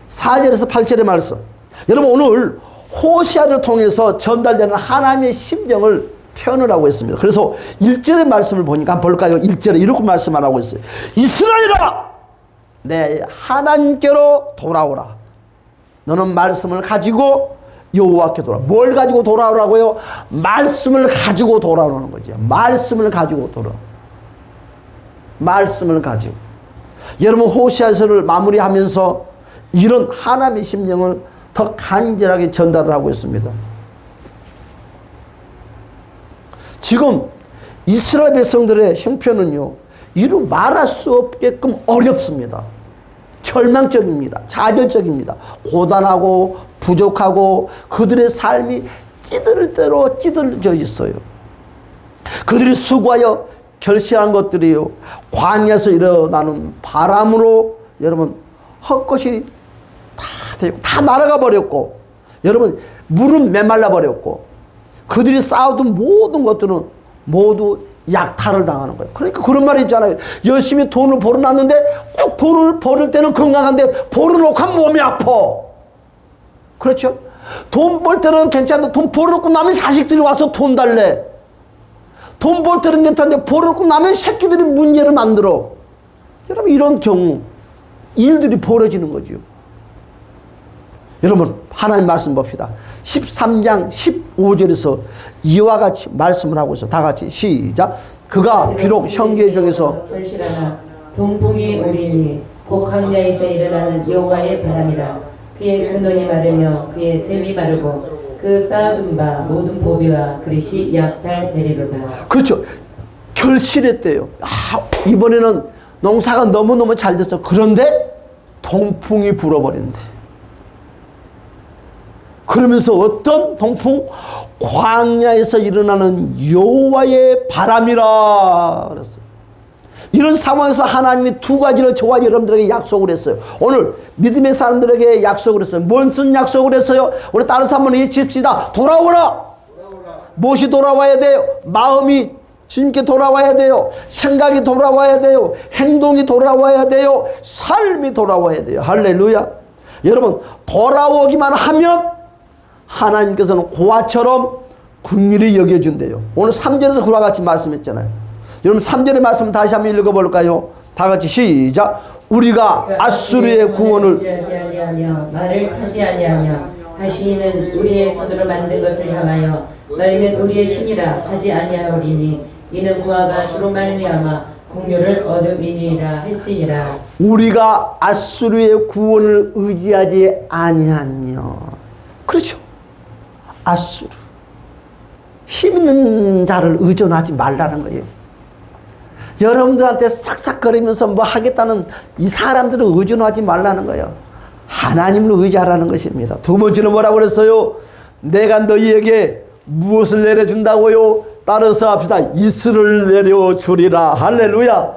4절에서 8절의 말씀. 여러분 오늘 호시아를 통해서 전달되는 하나님의 심정을 표현을 하고 있습니다. 그래서 1절의 말씀을 보니까 한번 볼까요? 1절에 이렇게 말씀 안 하고 있어요. 이스라엘아, 내 하나님께로 돌아오라. 너는 말씀을 가지고 여호와께 돌아와. 뭘 가지고 돌아오라고요? 말씀을 가지고 돌아오는 거죠. 말씀을 가지고 돌아오. 말씀을 가지고. 여러분 호시아서를 마무리하면서 이런 하나님의 심령을 더 간절하게 전달을 하고 있습니다. 지금 이스라엘 백성들의 형편은요, 이루 말할 수 없게끔 어렵습니다. 절망적입니다. 좌절적입니다. 고단하고 부족하고 그들의 삶이 찌들 대로 찌들져 있어요. 그들이 수고하여 결실한 것들이요, 광야에서 일어나는 바람으로 여러분 헛것이 다 되고 다 날아가 버렸고, 여러분 물은 메말라 버렸고, 그들이 쌓아둔 모든 것들은 모두 약탈을 당하는 거예요. 그러니까 그런 말이 있잖아요. 열심히 돈을 벌어놨는데 꼭 돈을 벌을 때는 건강한데 벌어놓고 하면 몸이 아파. 그렇죠? 돈 벌 때는 괜찮은데 돈 벌어놓고 나면 자식들이 와서 돈 달래. 돈 벌 때는 괜찮은데 벌어놓고 나면 새끼들이 문제를 만들어. 여러분 이런 경우 일들이 벌어지는 거죠. 여러분 하나님 말씀 봅시다. 13장 15절에서 이와 같이 말씀을 하고 있어. 다 같이 시작. 그가 비록 형제 중에서 결실하나 동풍이 오리니 곧 광야에서 일어나는 여호와의 바람이라. 그의 근원이 마르며 그의 샘이 마르고 그 쌓아둔 바 모든 보배와 그릇이 약탈되리로다. 그렇죠. 결실했대요. 이번에는 농사가 너무너무 잘 됐어. 그런데 동풍이 불어버린대. 그러면서 어떤 동풍? 광야에서 일어나는 여호와의 바람이라 그랬어요. 이런 상황에서 하나님이 두 가지를 저와 여러분들에게 약속을 했어요. 오늘 믿음의 사람들에게 약속을 했어요. 무슨 약속을 했어요? 우리 다른 사람을 외칩시다. 돌아오라. 무엇이 돌아와야 돼요? 마음이 주님께 돌아와야 돼요. 생각이 돌아와야 돼요. 행동이 돌아와야 돼요. 삶이 돌아와야 돼요. 할렐루야. 여러분 돌아오기만 하면 하나님께서는 고아처럼 긍휼히 여겨준대요. 오늘 3절에서 그와 같이 말씀했잖아요. 여러분 3절의 말씀 다시 한번 읽어볼까요? 다 같이 시작. 우리가 아수르의 구원을 아니하며 말을 하지 아니하며 하시니는 우리의 손으로 만든 것을 향하여 너희는 우리의 신이라 하지 아니하오리니 이는 그와가 주로 말미암아 공료를 얻으리니라 할지니라. 우리가 아수르의 구원을 의지하지 아니하며. 그렇죠. 아수르. 힘 있는 자를 의존하지 말라는 거예요. 여러분들한테 싹싹거리면서 뭐 하겠다는 이 사람들을 의존하지 말라는 거예요. 하나님을 의지하라는 것입니다. 두 번째는 뭐라고 그랬어요? 내가 너희에게 무엇을 내려준다고요? 따라서 합시다. 이슬을 내려주리라. 할렐루야.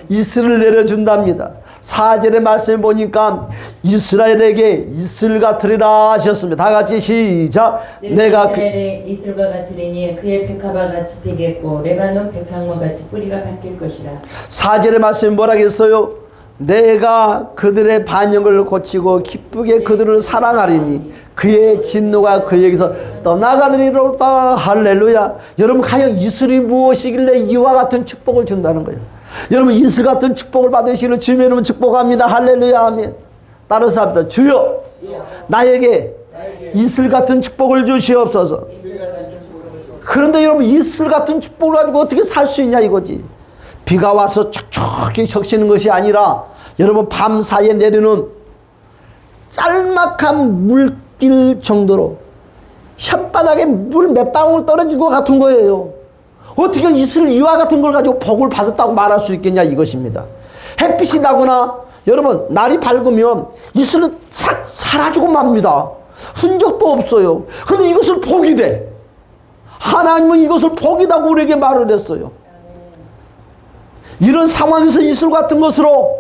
이슬을 내려준답니다. 4절의 말씀을 보니까 이스라엘에게 이슬 같으리라 하셨습니다. 다 같이 시작. 내가 이스라엘의 이슬과 같으리니 그의 백합과 같이 피겠고 레바논 백향과 같이 뿌리가 바뀔 것이라. 4절의 말씀이 뭐라고 했어요? 내가 그들의 반역을 고치고 기쁘게 그들을 사랑하리니 그의 진노가 그에게서 떠나가리로다. 할렐루야. 여러분 과연 이슬이 무엇이길래 이와 같은 축복을 준다는 거예요? 여러분 이슬 같은 축복을 받으시는 주님의 이름으로 축복합니다. 할렐루야. 아멘. 따라서 합니다. 주여 나에게 이슬 같은 축복을 주시옵소서. 그런데 여러분 이슬 같은 축복을 가지고 어떻게 살 수 있냐 이거지. 비가 와서 촉촉히 적시는 것이 아니라 여러분 밤사이에 내리는 짤막한 물길 정도로 혓바닥에 물 몇 방울 떨어진 것 같은 거예요. 어떻게 이슬 이와 같은 걸 가지고 복을 받았다고 말할 수 있겠냐 이것입니다. 햇빛이 나거나 여러분 날이 밝으면 이슬은 싹 사라지고 맙니다. 흔적도 없어요. 그런데 이것을 복이 돼. 하나님은 이것을 복이라고 우리에게 말을 했어요. 이런 상황에서 이슬 같은 것으로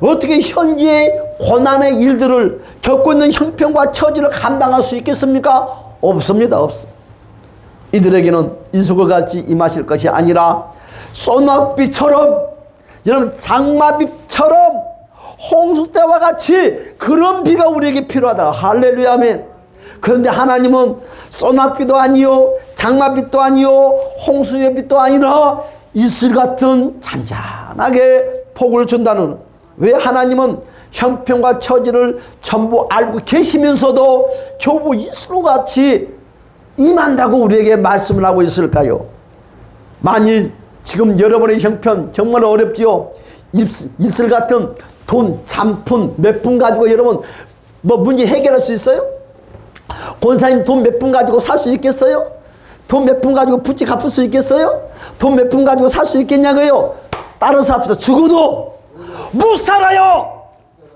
어떻게 현재의 고난의 일들을 겪고 있는 형편과 처지를 감당할 수 있겠습니까? 없습니다. 없어. 이들에게는 이슬과 같이 임하실 것이 아니라 소낙비처럼 여러분 장마비처럼 홍수 때와 같이 그런 비가 우리에게 필요하다. 할렐루야 아멘. 그런데 하나님은 소나비도 아니요 장마빛도 아니요 홍수의 빛도 아니라 이슬 같은 잔잔하게 복을 준다는. 왜 하나님은 형편과 처지를 전부 알고 계시면서도 겨우 이슬같이 임한다고 우리에게 말씀을 하고 있을까요? 만일 지금 여러분의 형편 정말 어렵지요. 이슬 같은 돈 잔푼 몇 푼 가지고 여러분 뭐 문제 해결할 수 있어요? 권사님 돈 몇 푼 가지고 살 수 있겠어요? 돈 몇 푼 가지고 빚지 갚을 수 있겠어요? 돈 몇 푼 가지고 살 수 있겠냐고요? 따라서 합시다. 죽어도 못 살아요.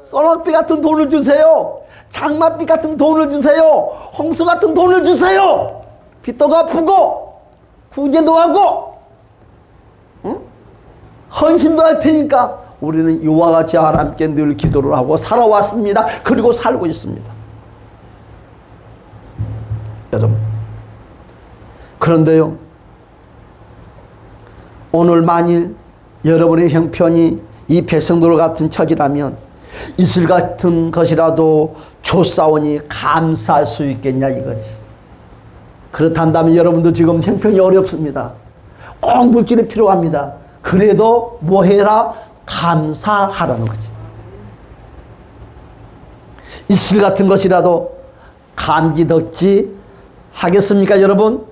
소낙비 같은 돈을 주세요. 장맛비 같은 돈을 주세요. 홍수 같은 돈을 주세요. 빚도 갚고 구제도 하고 헌신도 할 테니까 우리는 이와 같이 하나님께 늘 기도를 하고 살아왔습니다. 그리고 살고 있습니다. 여러분, 그런데요, 오늘 만일 여러분의 형편이 이 백성들 같은 처지라면 이슬 같은 것이라도 줬사오니 감사할 수 있겠냐 이거지. 그렇단다면 여러분도 지금 형편이 어렵습니다. 꼭 물질이 필요합니다. 그래도 뭐 해라? 감사하라는 거지. 이슬 같은 것이라도 감지덕지 하겠습니까 여러분?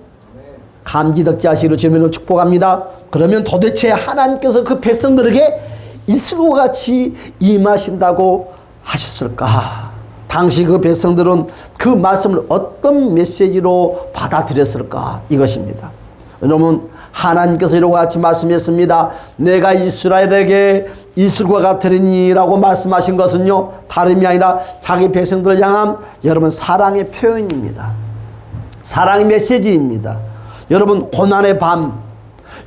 감지덕지 하시기로 주님을 축복합니다. 그러면 도대체 하나님께서 그 백성들에게 이슬과 같이 임하신다고 하셨을까? 당시 그 백성들은 그 말씀을 어떤 메시지로 받아들였을까? 이것입니다. 여러분, 하나님께서 이와 같이 말씀했습니다. 내가 이스라엘에게 이슬과 같으리니 라고 말씀하신 것은요, 다름이 아니라 자기 백성들을 향한 여러분 사랑의 표현입니다. 사랑의 메시지입니다. 여러분, 고난의 밤,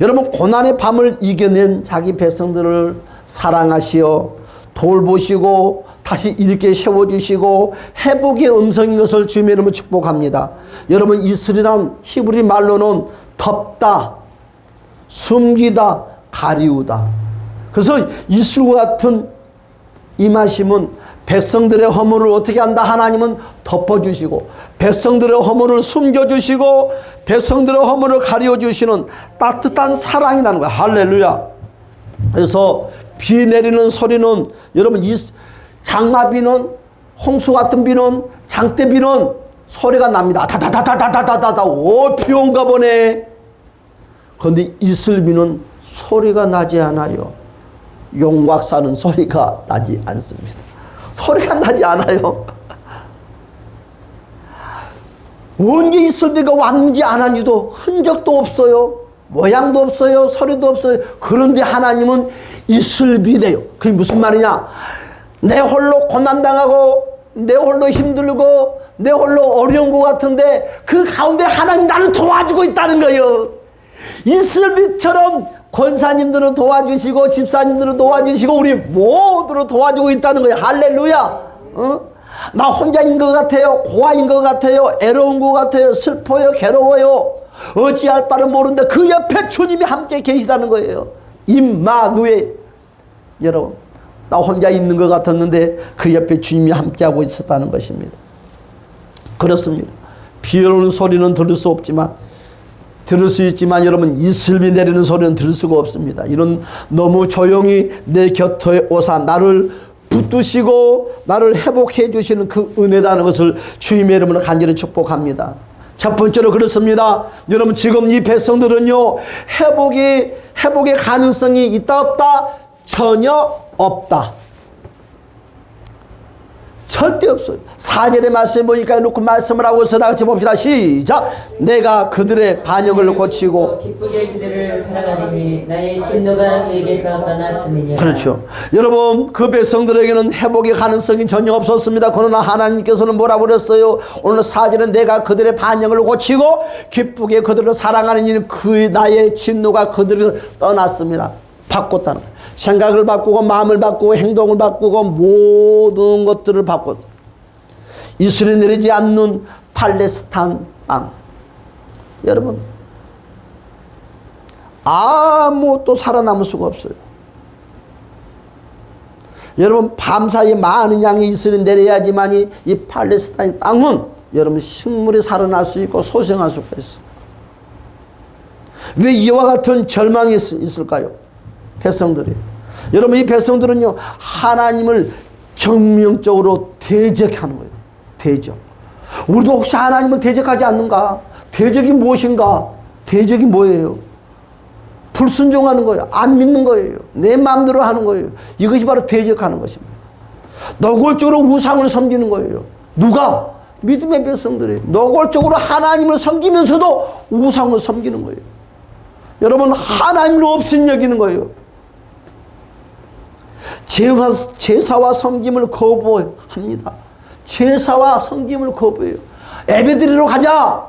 여러분 고난의 밤을 이겨낸 자기 백성들을 사랑하시어 돌보시고 다시 일으켜 세워주시고 회복의 음성인 것을 주님의 이름으로 축복합니다. 여러분, 이슬이란 히브리 말로는 덮다, 숨기다, 가리우다. 그래서 이슬과 같은 임하심은 백성들의 허물을 어떻게 한다? 하나님은 덮어주시고 백성들의 허물을 숨겨주시고 백성들의 허물을 가려주시는 따뜻한 사랑이 나는 거야. 할렐루야. 그래서 비 내리는 소리는 여러분 이 장마비는 홍수 같은 비는 장대비는 소리가 납니다. 다다다다다다다다. 오, 비 온가 보네. 그런데 이슬비는 소리가 나지 않아요. 용곽사는 소리가 나지 않습니다. 소리가 나지 않아요. 언제 이슬비가 왔는지 안 왔는지도 흔적도 없어요. 모양도 없어요. 소리도 없어요. 그런데 하나님은 이슬비래요. 그게 무슨 말이냐? 내 홀로 고난당하고 내 홀로 힘들고 내 홀로 어려운 것 같은데 그 가운데 하나님 나를 도와주고 있다는 거예요. 이슬비처럼 권사님들을 도와주시고 집사님들을 도와주시고 우리 모두를 도와주고 있다는 거예요. 할렐루야. 나 혼자인 것 같아요. 고아인 것 같아요. 애로운 것 같아요. 슬퍼요. 괴로워요. 어찌할 바를 모르는데 그 옆에 주님이 함께 계시다는 거예요. 임마누엘. 여러분, 나 혼자 있는 것 같았는데 그 옆에 주님이 함께하고 있었다는 것입니다. 그렇습니다. 비 오는 소리는 들을 수 없지만 들을 수 있지만 여러분 이슬비 내리는 소리는 들을 수가 없습니다. 이런 너무 조용히 내 곁에 오사 나를 붙드시고 나를 회복해 주시는 그 은혜라는 것을 주님의 이름으로 간절히 축복합니다. 첫 번째로 그렇습니다. 여러분 지금 이 백성들은요 회복의 가능성이 있다 없다? 전혀 없다. 절대 없어요. 4절의 말씀 보니까 놓고 말씀을 하고서 나같이 봅시다. 시작. 내가 그들의 반역을 고치고 기쁘게 그들을 사랑하리니 나의 진노가 그에게서 떠났음이니라. 그렇죠. 여러분 그 백성들에게는 회복의 가능성이 전혀 없었습니다. 그러나 하나님께서는 뭐라고 그랬어요? 오늘 4절은 내가 그들의 반역을 고치고 기쁘게 그들을 사랑하는 그 나의 진노가 그들을 떠났습니다. 바꿨다는 거예요. 생각을 바꾸고 마음을 바꾸고 행동을 바꾸고 모든 것들을 바꿨. 이슬이 내리지 않는 팔레스타인 땅. 여러분 아무것도 살아남을 수가 없어요. 여러분 밤사이에 많은 양이 이스라엘 내려야지만이 이 팔레스타인 땅은 여러분 식물이 살아날 수 있고 소생할 수가 있어. 왜 이와 같은 절망이 있을까요? 백성들이. 여러분 이 백성들은요 하나님을 정명적으로 대적하는 거예요. 대적. 우리도 혹시 하나님을 대적하지 않는가? 대적이 무엇인가? 대적이 뭐예요? 불순종하는 거예요. 안 믿는 거예요. 내 마음대로 하는 거예요. 이것이 바로 대적하는 것입니다. 노골적으로 우상을 섬기는 거예요. 누가? 믿음의 백성들이 노골적으로 하나님을 섬기면서도 우상을 섬기는 거예요. 여러분 하나님을 없인 여기는 거예요. 제사와 섬김을 거부합니다. 제사와 섬김을 거부해요. 예배드리러 가자.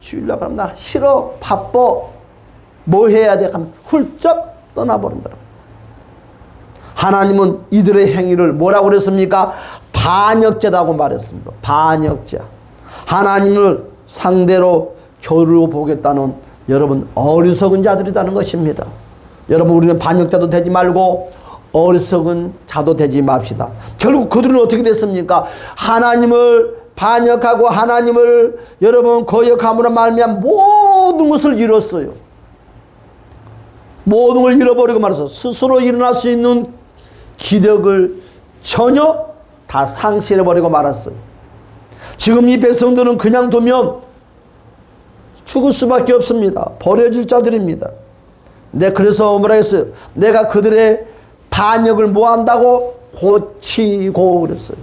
주일날 그럼 나 싫어. 바빠. 뭐 해야 돼? 하면 훌쩍 떠나버린다. 하나님은 이들의 행위를 뭐라고 그랬습니까? 반역죄라고 말했습니다. 반역죄. 하나님을 상대로 겨루어 보겠다는 여러분 어리석은 자들이라는 것입니다. 여러분 우리는 반역자도 되지 말고 어리석은 자도 되지 맙시다. 결국 그들은 어떻게 됐습니까? 하나님을 반역하고 하나님을 여러분 거역함으로 말미암아 모든 것을 잃었어요. 모든 걸 잃어버리고 말해서 스스로 일어날 수 있는 기력을 전혀 다 상실해버리고 말았어요. 지금 이 백성들은 그냥 두면 죽을 수밖에 없습니다. 버려질 자들입니다. 그래서 뭐라 했어요? 내가 그들의 반역을 뭐한다고? 고치고 그랬어요.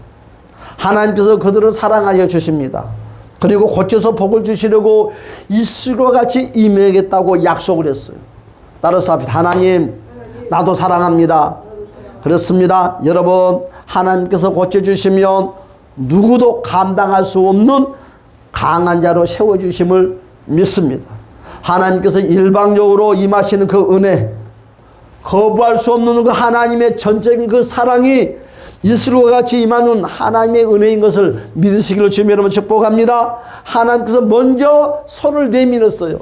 하나님께서 그들을 사랑하여 주십니다. 그리고 고쳐서 복을 주시려고 이슬과 같이 임하겠다고 약속을 했어요. 따라서 합시다. 하나님 나도 사랑합니다. 그렇습니다. 여러분 하나님께서 고쳐주시면 누구도 감당할 수 없는 강한 자로 세워주심을 믿습니다. 하나님께서 일방적으로 임하시는 그 은혜, 거부할 수 없는 그 하나님의 전적인 그 사랑이 이슬과 같이 임하는 하나님의 은혜인 것을 믿으시기를 주님 여러분 축복합니다. 하나님께서 먼저 손을 내밀었어요.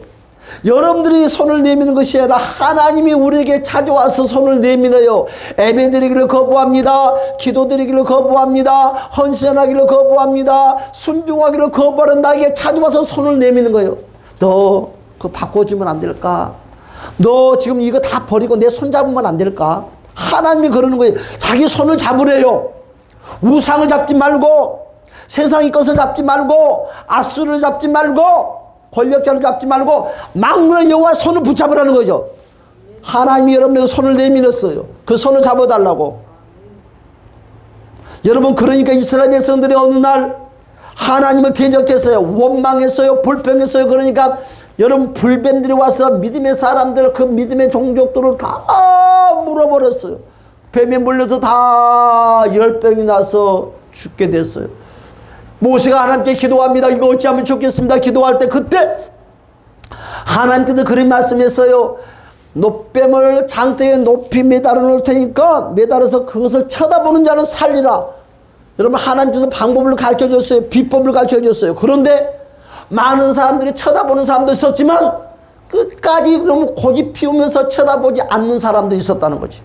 여러분들이 손을 내미는 것이 아니라 하나님이 우리에게 찾아와서 손을 내밀어요. 예배드리기를 거부합니다. 기도드리기를 거부합니다. 헌신하기를 거부합니다. 순종하기를 거부하는 나에게 찾아와서 손을 내미는 거예요. 너 그거 바꿔주면 안 될까? 너 지금 이거 다 버리고 내 손 잡으면 안 될까? 하나님이 그러는 거예요. 자기 손을 잡으래요. 우상을 잡지 말고 세상의 것을 잡지 말고 아수를 잡지 말고 권력자를 잡지 말고 만군의 여호와 손을 붙잡으라는 거죠. 하나님이 여러분에게 손을 내밀었어요. 그 손을 잡아달라고. 여러분 그러니까 이스라엘 백성들이 어느 날 하나님을 대적했어요. 원망했어요. 불평했어요. 그러니까 여러분 불뱀들이 와서 믿음의 사람들 그 믿음의 종족들을 다 물어버렸어요. 뱀에 물려서 다 열병이 나서 죽게 됐어요. 모세가 하나님께 기도합니다. 이거 어찌하면 좋겠습니다. 기도할 때 그때 하나님께서 그런 말씀했어요. 노뱀을 장대에 높이 매달아 놓을 테니까 매달아서 그것을 쳐다보는 자는 살리라. 여러분 하나님께서 방법을 가르쳐줬어요. 비법을 가르쳐줬어요. 그런데 많은 사람들이 쳐다보는 사람도 있었지만 끝까지 너무 고집 피우면서 쳐다보지 않는 사람도 있었다는 거지.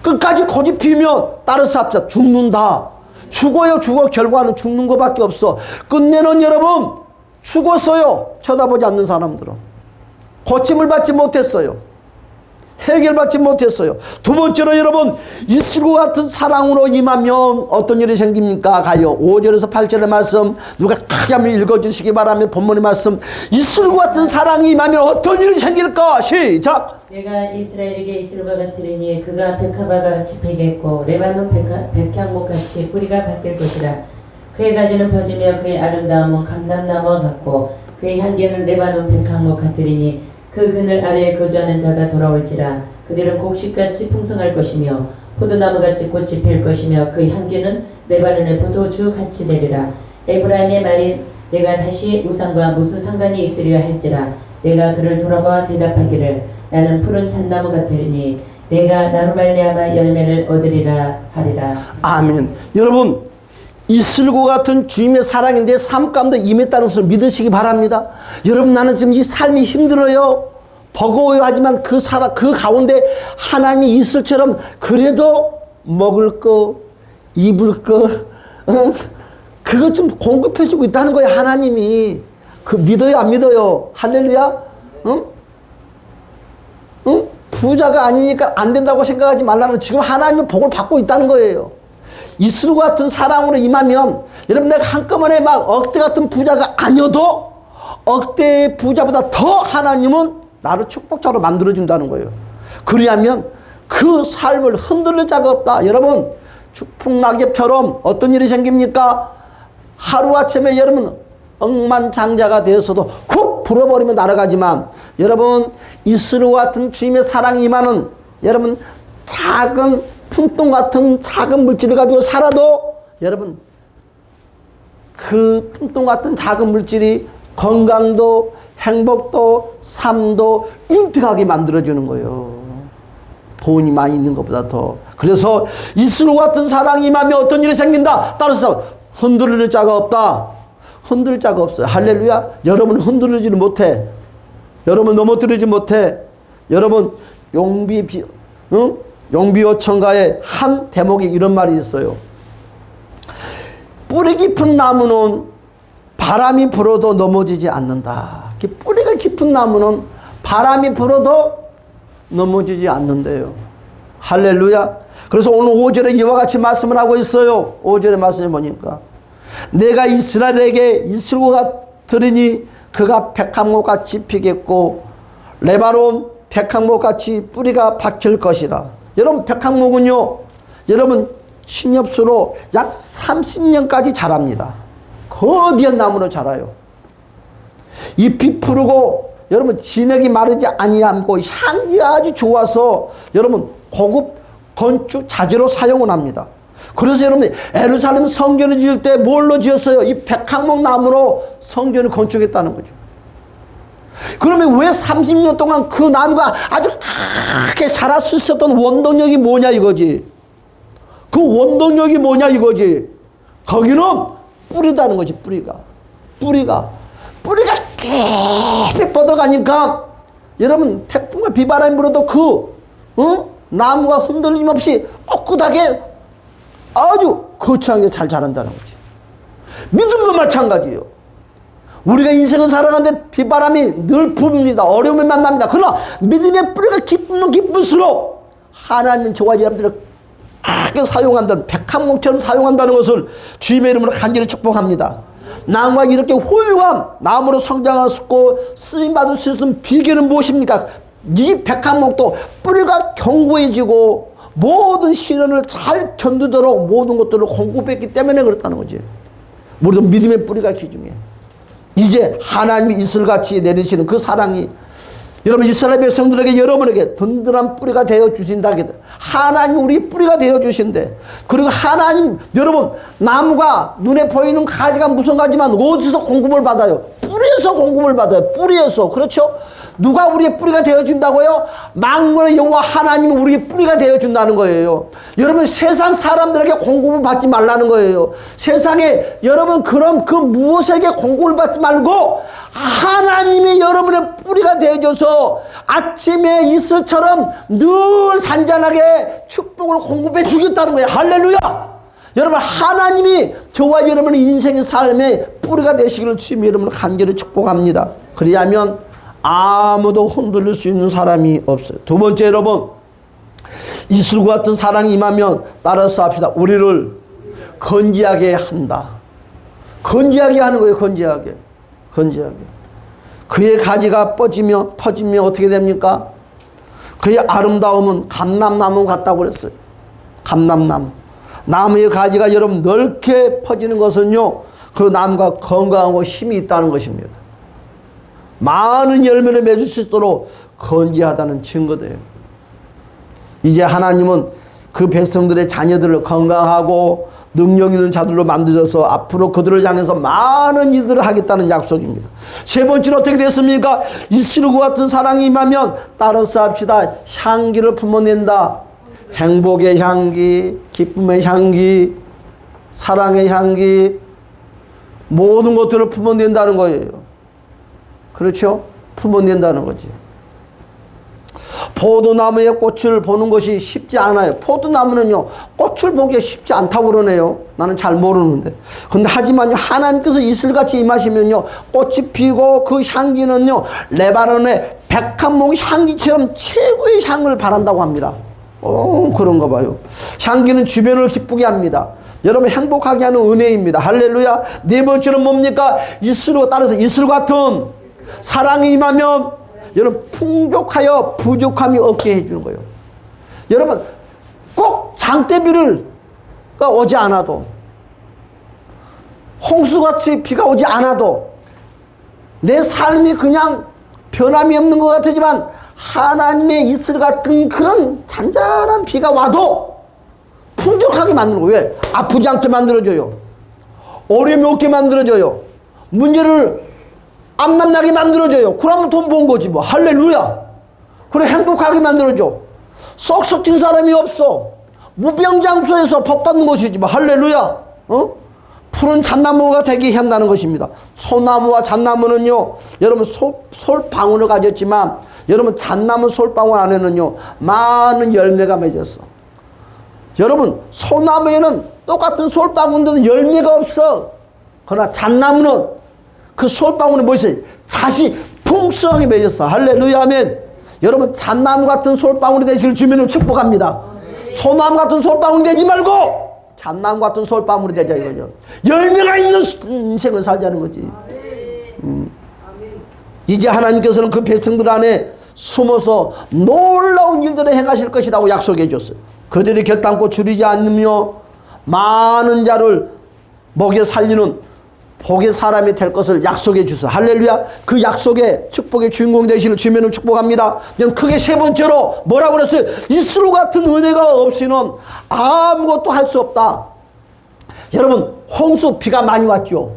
끝까지 고집 피우면 따라서 합시다. 죽는다. 죽어요. 죽어. 결과는 죽는 것밖에 없어. 끝내는 여러분 죽었어요. 쳐다보지 않는 사람들은. 고침을 받지 못했어요. 해결받지 못했어요. 두 번째로 여러분 이슬과 같은 사랑으로 임하면 어떤 일이 생깁니까? 가요. 5절에서 8절의 말씀 누가 크게 한번 읽어주시기 바라면 본문의 말씀 이슬과 같은 사랑이 임하면 어떤 일이 생길까? 시작. 내가 이스라엘에게 이슬과 같으리니 그가 백합화가 같이 피겠고 레바논 백향목 같이 뿌리가 바뀔 것이라. 그의 가지는 퍼지며 그의 아름다움은 감람나무와 같고 그의 향기는 레바논 백향목 같으리니 그 그늘 아래에 거주하는 자가 돌아올지라. 그들은 곡식같이 풍성할 것이며 포도나무같이 꽃이 필 것이며 그 향기는 레바논의 포도주같이 되리라. 에브라임의 말이 내가 다시 우상과 무슨 상관이 있으려 할지라. 내가 그를 돌아봐 대답하기를 나는 푸른 잣나무 같으리니 내가 나로 말미암아 열매를 얻으리라 하리라. 아멘. 여러분 이슬과 같은 주님의 사랑이 내 삶 가운데 임했다는 것을 믿으시기 바랍니다. 여러분 나는 지금 이 삶이 힘들어요. 버거워요. 하지만 그 가운데 하나님이 이슬처럼 그래도 먹을 거, 입을 거, 그것 좀 공급해주고 있다는 거예요, 하나님이. 그 믿어요, 안 믿어요? 할렐루야? 응? 응? 부자가 아니니까 안 된다고 생각하지 말라는 거. 지금 하나님은 복을 받고 있다는 거예요. 이스루 같은 사랑으로 임하면 여러분 내가 한꺼번에 막 억대 같은 부자가 아니어도 억대의 부자보다 더 하나님은 나를 축복자로 만들어준다는 거예요. 그리하면 그 삶을 흔들릴 자가 없다. 여러분 축풍낙엽처럼 어떤 일이 생깁니까? 하루아침에 여러분 억만장자가 되어서도 훅 불어버리면 날아가지만 여러분 이스루 같은 주님의 사랑이 임하는 여러분 작은 푼돈 같은 작은 물질을 가지고 살아도 여러분 그 푼돈 같은 작은 물질이 건강도 행복도 삶도 윤택하게 만들어주는 거예요. 돈이 많이 있는 것보다 더. 그래서 이스루 같은 사랑이 임하면 어떤 일이 생긴다. 따라서 흔들릴 자가 없다. 흔들 자가 없어요. 할렐루야. 여러분 흔들리지 못해. 여러분 넘어뜨리지 못해. 여러분 용비어천가의 한 대목에 이런 말이 있어요. 뿌리 깊은 나무는 바람이 불어도 넘어지지 않는다. 뿌리가 깊은 나무는 바람이 불어도 넘어지지 않는데요. 할렐루야. 그래서 오늘 5절에 이와 같이 말씀을 하고 있어요. 5절의 말씀이 뭐니까 내가 이스라엘에게 이슬고가 들으니 그가 백합목같이 피겠고 레바논 백합목같이 뿌리가 박힐 것이라. 여러분 백합목은요 여러분 신엽수로 약 30년까지 자랍니다. 거대한 나무로 자라요. 잎이 푸르고 여러분 진액이 마르지 아니하고 향기가 아주 좋아서 여러분 고급 건축 자재로 사용을 합니다. 그래서 여러분 예루살렘 성전을 지을 때 뭘로 지었어요? 이 백합목 나무로 성전을 건축했다는 거죠. 그러면 왜 30년 동안 그 나무가 아주 크게 자랄 수 있었던 원동력이 뭐냐 이거지. 그 원동력이 뭐냐 이거지. 거기는 뿌리다는 거지. 뿌리가 깊이 뻗어가니까 여러분 태풍과 비바람이 불어도 나무가 흔들림 없이 꿋꿋하게 아주 거창하게 잘 자란다는 거지. 믿음도 마찬가지예요. 우리가 인생을 살아가는데 비바람이 늘 붑니다. 어려움을 만납니다. 그러나 믿음의 뿌리가 깊으면 깊을수록 하나님 저와 여러분들을 크게 사용한다는 백합목처럼 사용한다는 것을 주님의 이름으로 간절히 축복합니다. 나무가 이렇게 훌륭한 나무로 성장하고 쓰임받을 수 있는 비결은 무엇입니까? 이 백합목도 뿌리가 견고해지고 모든 시련을 잘 견디도록 모든 것들을 공급했기 때문에 그렇다는 거지. 우리도 믿음의 뿌리가 귀중해. 이제 하나님이 이슬같이 내리시는 그 사랑이 여러분 이스라엘 백성들에게 여러분에게 든든한 뿌리가 되어 주신다. 하나님 우리 뿌리가 되어 주신대. 그리고 하나님 여러분 나무가 눈에 보이는 가지가 무슨 가지만 어디서 공급을 받아요? 뿌리에서 공급을 받아요. 뿌리에서. 그렇죠? 누가 우리의 뿌리가 되어준다고요? 만군의 여호와 하나님은 우리의 뿌리가 되어준다는 거예요. 여러분 세상 사람들에게 공급을 받지 말라는 거예요. 세상에 여러분 그럼 그 무엇에게 공급을 받지 말고 하나님이 여러분의 뿌리가 되어줘서 아침에 이슬처럼 늘 잔잔하게 축복을 공급해 주겠다는 거예요. 할렐루야. 여러분 하나님이 저와 여러분의 인생의 삶에 뿌리가 되시기를 주님 여러분을 간절히 축복합니다. 그리하면 아무도 흔들릴 수 있는 사람이 없어요. 두 번째 여러분 이슬과 같은 사랑이 임하면 따라서 합시다. 우리를 건지하게 한다. 건지하게 하는 거예요. 건지하게. 그의 가지가 퍼지며 어떻게 됩니까? 그의 아름다움은 감람나무 같다고 그랬어요. 감람나무. 나무의 가지가 여러분 넓게 퍼지는 것은요 그 나무가 건강하고 힘이 있다는 것입니다. 많은 열매를 맺을 수 있도록 건지하다는 증거돼요. 이제 하나님은 그 백성들의 자녀들을 건강하고 능력 있는 자들로 만드셔서 앞으로 그들을 향해서 많은 일들을 하겠다는 약속입니다. 세 번째는 어떻게 됐습니까? 이스루과 같은 사랑이 임하면 따라서 합시다. 향기를 품어낸다. 행복의 향기, 기쁨의 향기, 사랑의 향기, 모든 것들을 품어낸다는 거예요. 그렇죠? 품어낸다는 거지. 포도나무의 꽃을 보는 것이 쉽지 않아요. 포도나무는요, 꽃을 보기가 쉽지 않다고 그러네요. 나는 잘 모르는데. 근데 하지만 하나님께서 이슬같이 임하시면요, 꽃이 피고 그 향기는요, 레바논의 백합목 향기처럼 최고의 향을 바란다고 합니다. 그런가 봐요. 향기는 주변을 기쁘게 합니다. 여러분 행복하게 하는 은혜입니다. 할렐루야. 네 번째는 뭡니까? 이슬과 따라서 이슬 같은 사랑이 임하면 여러분 풍족하여 부족함이 없게 해주는 거예요. 여러분 꼭 장대비가 오지 않아도, 홍수같이 비가 오지 않아도, 내 삶이 그냥 변함이 없는 것 같지만 하나님의 이슬 같은 그런 잔잔한 비가 와도 풍족하게 만드는 거예요. 왜? 아프지 않게 만들어줘요. 어려움이 없게 만들어줘요. 문제를 안 만나게 만들어줘요. 그러면 돈 번 거지 뭐. 할렐루야. 그래 행복하게 만들어줘. 썩 썩진 사람이 없어. 무병장수에서 복 받는 것이지 뭐. 할렐루야. 푸른 잣나무가 되게 한다는 것입니다. 소나무와 잣나무는요, 여러분 솔방울을 가졌지만 여러분 잣나무 솔방울 안에는요 많은 열매가 맺었어. 여러분 소나무에는 똑같은 솔방울인데도 열매가 없어. 그러나 잣나무는 그 솔방울이 뭐지? 잣이 풍성하게 맺었어. 할렐루야 아멘. 여러분 잣나무 같은 솔방울이 되시길 주님으로 축복합니다. 소나무 같은 솔방울이 되지 말고 잣나무 같은 솔방울이 되자 이거죠. 열매가 있는 인생을 살자는 거지. 이제 하나님께서는 그 백성들 안에 숨어서 놀라운 일들을 행하실 것이라고 약속해 줬어요. 그들이 결단코 줄이지 않으며 많은 자를 먹여 살리는 복의 사람이 될 것을 약속해 주소서. 할렐루야. 그 약속의 축복의 주인공 되시는 주님을 축복합니다. 크게 세 번째로 뭐라고 그랬어요? 이슬로 같은 은혜가 없이는 아무것도 할 수 없다. 여러분 홍수 비가 많이 왔죠.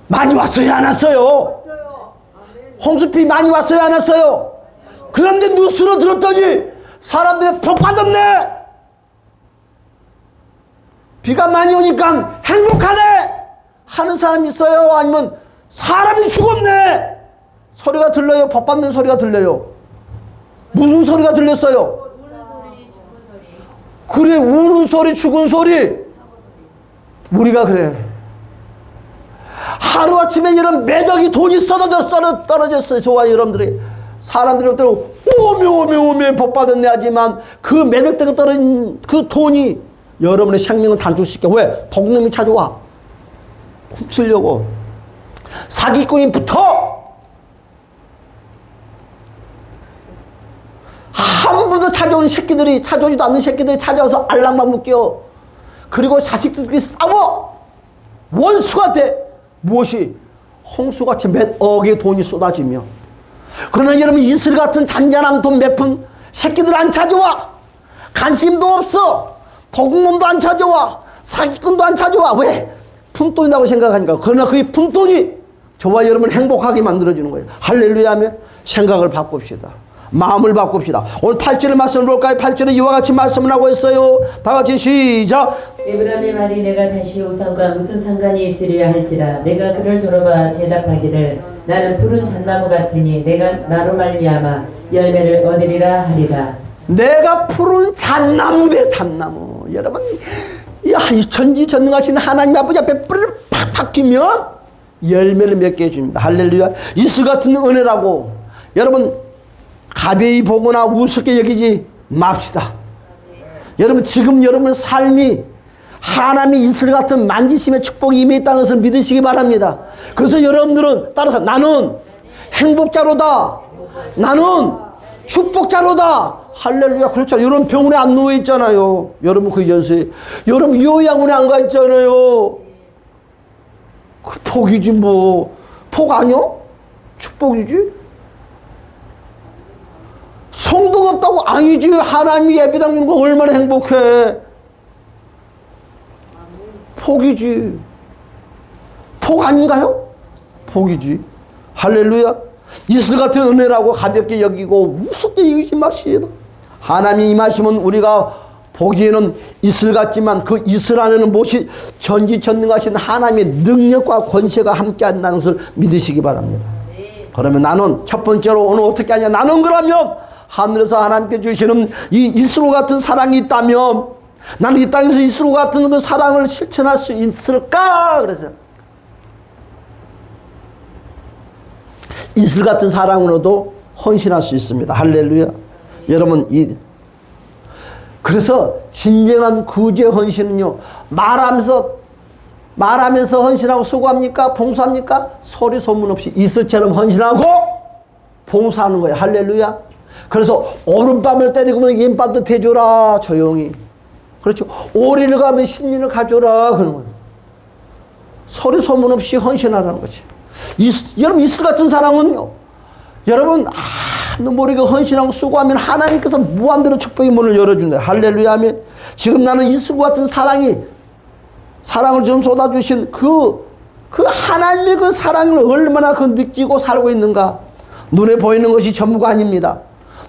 많이 왔어요 안 왔어요? 홍수비 많이 왔어요 안 왔어요? 그런데 뉴스로 들었더니 사람들이 복 받았네. 비가 많이 오니까 행복하네 하는 사람이 있어요? 아니면 사람이 죽었네 소리가 들려요? 복 받는 소리가 들려요? 무슨 소리가 들렸어요? 우는 소리, 죽은 소리. 그래 우는 소리 죽은 소리. 우리가 그래 하루아침에 이런 매덕이 돈이 떨어졌어요. 저와 여러분들이 사람들이 오메 복 받았네 하지만 그 매덕대가 떨어진 그 돈이 여러분의 생명을 단축시켜. 왜? 독놈이 찾아와 훔치려고. 사기꾼이 붙어 한 번도 찾아오지도 않는 새끼들이 찾아와서 알랑방 묶여. 그리고 자식들끼리 싸워. 원수가 돼. 무엇이? 홍수같이 몇 억의 돈이 쏟아지며. 그러나 여러분 이슬 같은 잔잔한 돈 몇 푼 새끼들 안 찾아와. 관심도 없어. 도둑놈도 안 찾아와. 사기꾼도 안 찾아와. 왜? 푼돈이라고 생각하니까. 그러나 그 푼돈이 저와 여러분을 행복하게 만들어주는 거예요. 할렐루야 하면 생각을 바꿉시다. 마음을 바꿉시다. 오늘 8절의 말씀을 볼까요? 8절에 이와 같이 말씀을 하고 있어요. 다 같이 시작. 에브라임의 말이 내가 다시 우상과 무슨 상관이 있으랴 할지라 내가 그를 돌아봐 대답하기를 나는 푸른 잣나무 같으니 내가 나로 말미암아 열매를 얻으리라 하리라. 내가 푸른 잣나무 대 잣나무. 여러분 이 전지전능하신 하나님 아버지 앞에 뿌리를 팍팍 쥐면 열매를 맺게 해줍니다. 할렐루야. 이슬 같은 은혜라고 여러분 가벼이 보거나 우습게 여기지 맙시다. 여러분 지금 여러분 삶이 하나님의 이슬 같은 만지심의 축복이 임해 있다는 것을 믿으시기 바랍니다. 그래서 여러분들은 따라서 나는 행복자로다. 나는 축복자로다. 할렐루야. 그렇죠. 여러분 병원에 안 누워 있잖아요. 여러분 그 연세에. 여러분 요양원에 안 가 있잖아요. 그 복이지 뭐. 복 아니야? 축복이지. 성도가 없다고 아니지. 하나님이 예배당 주는 거 얼마나 행복해. 복이지. 복 아닌가요? 복이지. 할렐루야. 이슬 같은 은혜라고 가볍게 여기고 우습게 여기지 마시다. 하나님이 임하시면 우리가 보기에는 이슬 같지만 그 이슬 안에는 무엇이 전지전능하신 하나님의 능력과 권세가 함께 한다는 것을 믿으시기 바랍니다. 그러면 나는 첫 번째로 오늘 어떻게 하냐. 나는 그러면 하늘에서 하나님께 주시는 이 이스로 같은 사랑이 있다면 나는 이 땅에서 이스로 같은 그 사랑을 실천할 수 있을까? 그래서 이슬 같은 사랑으로도 헌신할 수 있습니다. 할렐루야. 여러분, 그래서 진정한 구제 헌신은요, 말하면서 헌신하고 수고합니까? 봉사합니까? 소리 소문 없이 이슬처럼 헌신하고 봉사하는 거예요. 할렐루야. 그래서 오른밤을 때리고 왼밤도 대줘라. 조용히. 그렇죠. 오리를 가면 신민을 가져라. 그런 거예요. 소리 소문 없이 헌신하라는 거지. 여러분, 이슬 같은 사랑은요, 여러분 아무도 모르게 헌신하고 수고하면 하나님께서 무한대로 축복의 문을 열어준다. 할렐루야 하면 지금 나는 이슬 같은 사랑을 지금 쏟아주신 그 하나님의 그 사랑을 얼마나 느끼고 살고 있는가. 눈에 보이는 것이 전부가 아닙니다.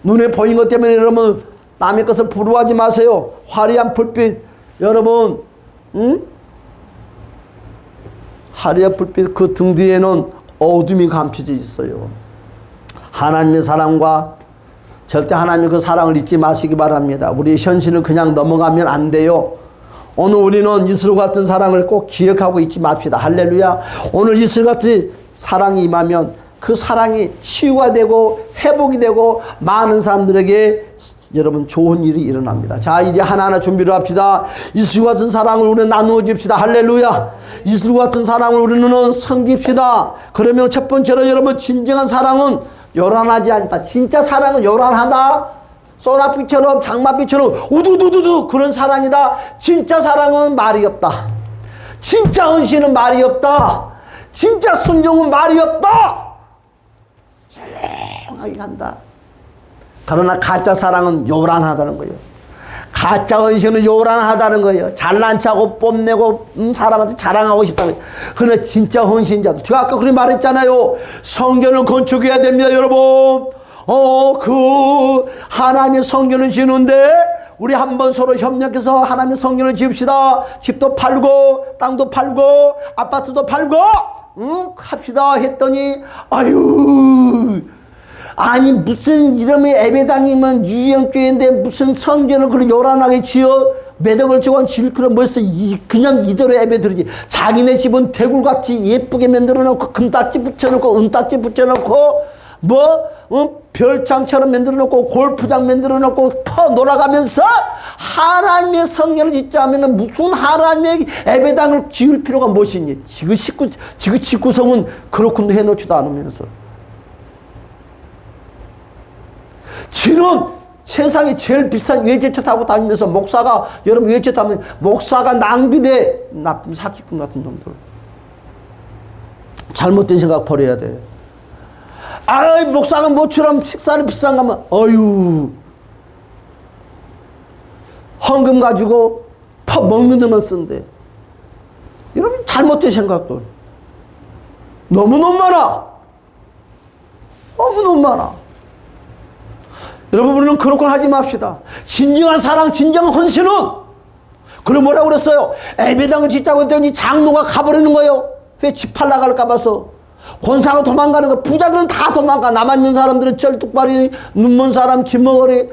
눈에 보이는 것 때문에 여러분 남의 것을 부러워하지 마세요. 화려한 불빛, 여러분, 화려한 불빛 그 등 뒤에는 어둠이 감춰져 있어요. 하나님의 사랑과 절대 하나님의 그 사랑을 잊지 마시기 바랍니다. 우리 현실을 그냥 넘어가면 안 돼요. 오늘 우리는 이슬 같은 사랑을 꼭 기억하고 잊지 맙시다. 할렐루야. 오늘 이슬 같은 사랑이 임하면 그 사랑이 치유가 되고 회복이 되고 많은 사람들에게 여러분 좋은 일이 일어납니다. 자, 이제 하나하나 준비를 합시다. 이슬 같은 사랑을 우리는 나누어 줍시다. 할렐루야. 이슬 같은 사랑을 우리는 섬깁시다. 그러면 첫 번째로 여러분 진정한 사랑은 요란하지 않다. 진짜 사랑은 요란하다. 소라빛처럼 장마빛처럼 우두두두두 그런 사랑이다. 진짜 사랑은 말이 없다. 진짜 헌신은 말이 없다. 진짜 순종은 말이 없다. 조용하게 간다. 그러나 가짜 사랑은 요란하다는 거예요. 가짜 헌신은 요란하다는 거예요. 잘난 척하고 뽐내고 사람한테 자랑하고 싶다는 거예요. 그러나 진짜 헌신자들, 제가 아까 그렇게 말했잖아요. 성전을 건축해야 됩니다, 여러분. 그 하나님의 성전을 지는데 우리 한번 서로 협력해서 하나님의 성전을 지읍시다. 집도 팔고 땅도 팔고 아파트도 팔고 합시다 했더니 아니 무슨 이름의 예배당이면 유형교회인데 무슨 성전을 그렇게 요란하게 지어 매덕을 저건 질그런 벌써 그냥 이대로 예배 드리지. 자기네 집은 대굴같이 예쁘게 만들어 놓고 금딱지 붙여놓고 은딱지 붙여놓고 별장처럼 만들어 놓고 골프장 만들어 놓고 퍼 놀아가면서 하나님의 성전을 짓자 하면은 무슨 하나님의 예배당을 지을 필요가 무엇이니? 지구 집구성은 그렇군도 해놓지도 않으면서 지는 세상에 제일 비싼 외제차 타고 다니면서 목사가 여러분 외제차 타면 목사가 낭비돼. 나쁜 사기꾼 같은 놈들. 잘못된 생각 버려야 돼. 목사가 모처럼 식사는 비싼가 하면 헌금 가지고 퍼 먹는 데만 쓴대. 여러분 잘못된 생각들 너무너무 많아. 너무너무 많아. 여러분 우리는 그런 걸 하지 맙시다. 진정한 사랑, 진정한 헌신은 그럼 뭐라고 그랬어요? 예배당을 짓자고 했더니 장로가 가버리는 거예요. 왜 집 팔라 갈까 봐서. 권사가 도망가는 거. 부자들은 다 도망가. 남아있는 사람들은 쩔뚝발이 눈먼 사람 김머거리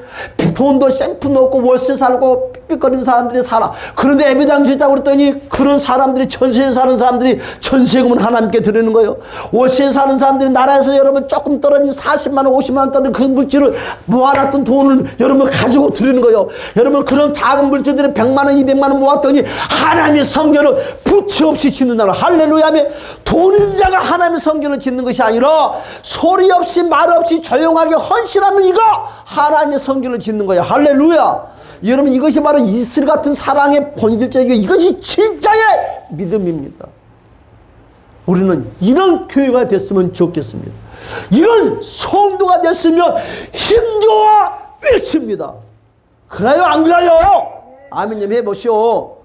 돈도 샘프 넣고 월세 살고 삑삑거리는 사람들이 살아. 그런데 예배당 짓자고 그랬더니 그런 사람들이 전세에 사는 사람들이 전세금은 하나님께 드리는 거예요. 월세에 사는 사람들이 나라에서 여러분 조금 떨어진 40만 원 50만 원 떨어진 그 물질을 모아놨던 돈을 여러분 가지고 드리는 거예요. 여러분 그런 작은 물질들이 100만 원 200만 원 모았더니 하나님의 성전을 부치 없이 짓는다는 할렐루야 하며 돈인 자가 하나님의 성전을 짓는 것이 아니라 소리 없이 말 없이 조용하게 헌신하는 이거 하나님의 성전을 짓는 거야. 할렐루야. 여러분 이것이 바로 이슬 같은 사랑의 본질적이고 이것이 진짜의 믿음입니다. 우리는 이런 교회가 됐으면 좋겠습니다. 이런 성도가 됐으면 힘겨워 외칩니다. 그래요 안 그래요? 아멘 좀 해보시오.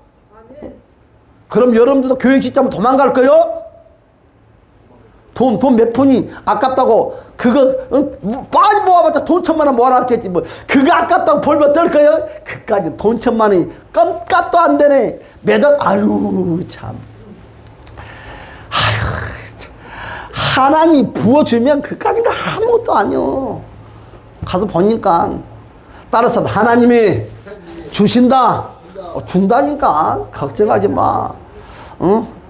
그럼 여러분들도 교회 짓자면 도망갈 거요? 돈 몇 푼이 아깝다고 그거 많이 모아봤자 돈 1,000만 원 모아놨겠지 뭐 그거 아깝다고 벌면 뜰 거예요? 그까지 돈 1,000만 원이 깜깜도 안 되네. 매달 참 하나님이 부어주면 그까지가 아무것도 아니요. 가서 보니까 따라서 하나님이 주신다. 준다니까 걱정하지 마.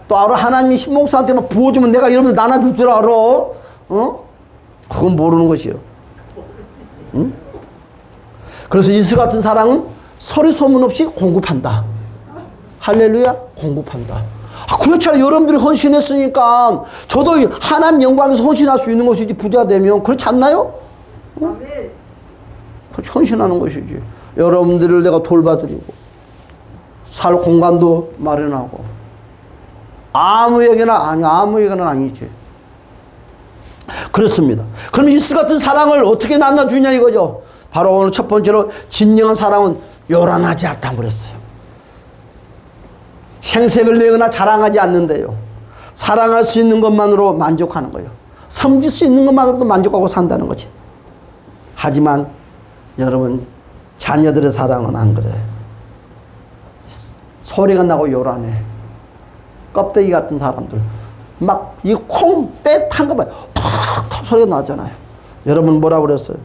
또 알아 하나님이 신목사한테만 부어주면 내가 여러분들 나눠줄 줄 알아. 그건 모르는 것이요. 그래서 이슬 같은 사랑은 서류 소문 없이 공급한다. 할렐루야. 공급한다. 그렇잖아요. 여러분들이 헌신했으니까 저도 하나님 영광에서 헌신할 수 있는 것이지. 부자 되면 그렇지 않나요? 그렇지, 헌신하는 것이지. 여러분들을 내가 돌봐드리고 살 공간도 마련하고 아무 얘기나 아니 아무 얘기는 아니지. 그렇습니다. 그럼 이슬 같은 사랑을 어떻게 나눠주냐 이거죠. 바로 오늘 첫 번째로 진정한 사랑은 요란하지 않다고 그랬어요. 생색을 내거나 자랑하지 않는데요. 사랑할 수 있는 것만으로 만족하는 거예요. 섬길 수 있는 것만으로도 만족하고 산다는 거지. 하지만 여러분 자녀들의 사랑은 안 그래. 소리가 나고 요란해. 껍데기 같은 사람들 막 이 콩 때 탄 거 봐요. 탁 소리가 나잖아요. 여러분 뭐라 그랬어요?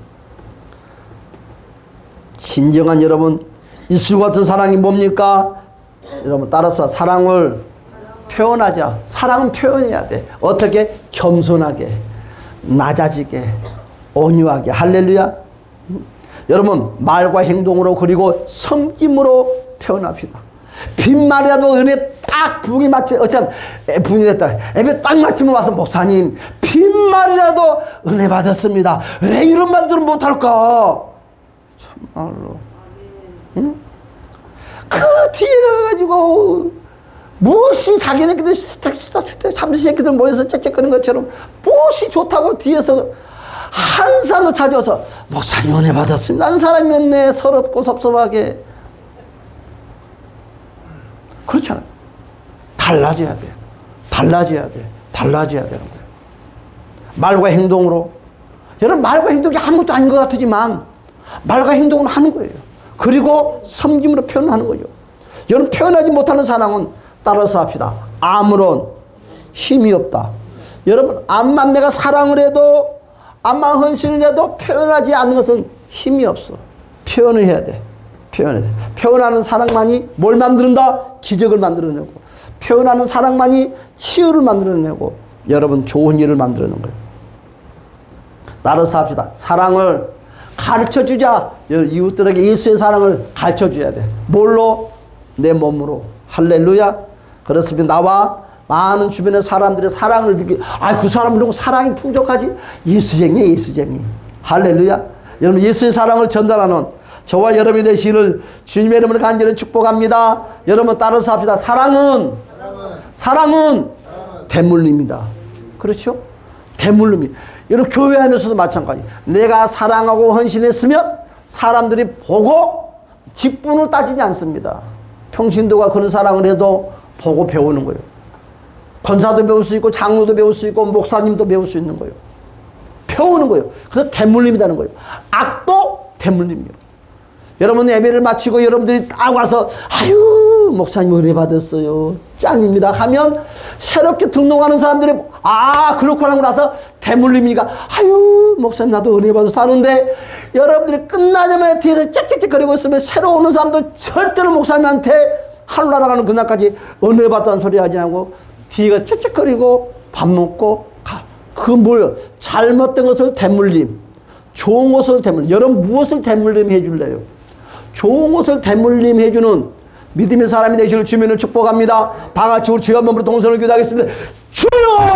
진정한 여러분 이슬 같은 사랑이 뭡니까? 여러분 따라서 사랑을 표현하자. 사랑은 표현해야 돼. 어떻게? 겸손하게, 낮아지게, 온유하게. 할렐루야. 여러분 말과 행동으로 그리고 섬김으로 표현합시다. 빈말이라도 은혜 딱 부응이 맞지. 어차피 부응이 됐다. 애비 딱 맞추면 와서 목사님 빈말이라도 은혜 받았습니다. 왜 이런 말들은 못할까? 참말로. 응? 그 뒤에 가가지고 무엇이 자기네끼리 잠시 새끼들 모여서 짹짹거리는 것처럼 무엇이 좋다고 뒤에서 한 사람도 찾아와서 목사님 은혜 받았습니다. 한 사람이 없네. 서럽고 섭섭하게. 그렇잖아요. 달라져야 돼. 달라져야 돼. 달라져야 되는 거예요. 말과 행동으로. 여러분 말과 행동이 아무것도 아닌 것 같지만 말과 행동은 하는 거예요. 그리고 섬김으로 표현하는 거죠. 여러분 표현하지 못하는 사랑은 따라서 합시다. 아무런 힘이 없다. 여러분 암만 내가 사랑을 해도 암만 헌신을 해도 표현하지 않는 것은 힘이 없어. 표현을 해야 돼. 표현해야 돼. 표현하는 사랑만이 뭘 만드는다? 기적을 만들어내고 표현하는 사랑만이 치유를 만들어내고 여러분 좋은 일을 만들어내는 거예요. 따라서 합시다. 사랑을 가르쳐주자. 이웃들에게 예수의 사랑을 가르쳐줘야 돼. 뭘로? 내 몸으로. 할렐루야. 그렇습니다. 나와 많은 주변의 사람들의 사랑을 느끼. 그 사람들은 사랑이 풍족하지. 예수쟁이야 예수쟁이. 할렐루야. 여러분 예수의 사랑을 전달하는 저와 여러분이 되시기를 주님의 이름으로 간절히 축복합니다. 여러분 따라서 합시다. 사랑은 대물림이다. 그렇죠? 대물림이. 여러분 교회 안에서도 마찬가지. 내가 사랑하고 헌신했으면 사람들이 보고 직분을 따지지 않습니다. 평신도가 그런 사랑을 해도 보고 배우는 거예요. 권사도 배울 수 있고 장로도 배울 수 있고 목사님도 배울 수 있는 거예요. 배우는 거예요. 그래서 대물림이라는 거예요. 악도 대물림이에요. 여러분 예배를 마치고 여러분들이 딱 와서 아유 목사님 은혜 받았어요. 짱입니다 하면 새롭게 등록하는 사람들이 그렇구나 하고 나서 대물림이니까 아유 목사님 나도 은혜 받았어 하는데 여러분들이 끝나자마자 뒤에서 짹짹짹거리고 있으면 새로 오는 사람도 절대로 목사님한테 하늘 날아가는 그날까지 은혜 받았다는 소리 하지 않고 뒤가 짹짹거리고 밥 먹고 가. 그건 뭐예요? 잘못된 것을 대물림, 좋은 것을 대물림. 여러분 무엇을 대물림 해줄래요? 좋은 것을 대물림 해주는 믿음의 사람이 되시길 주님을 축복합니다. 다 같이 우리 주여 한번 동선을 기도하겠습니다. 주여!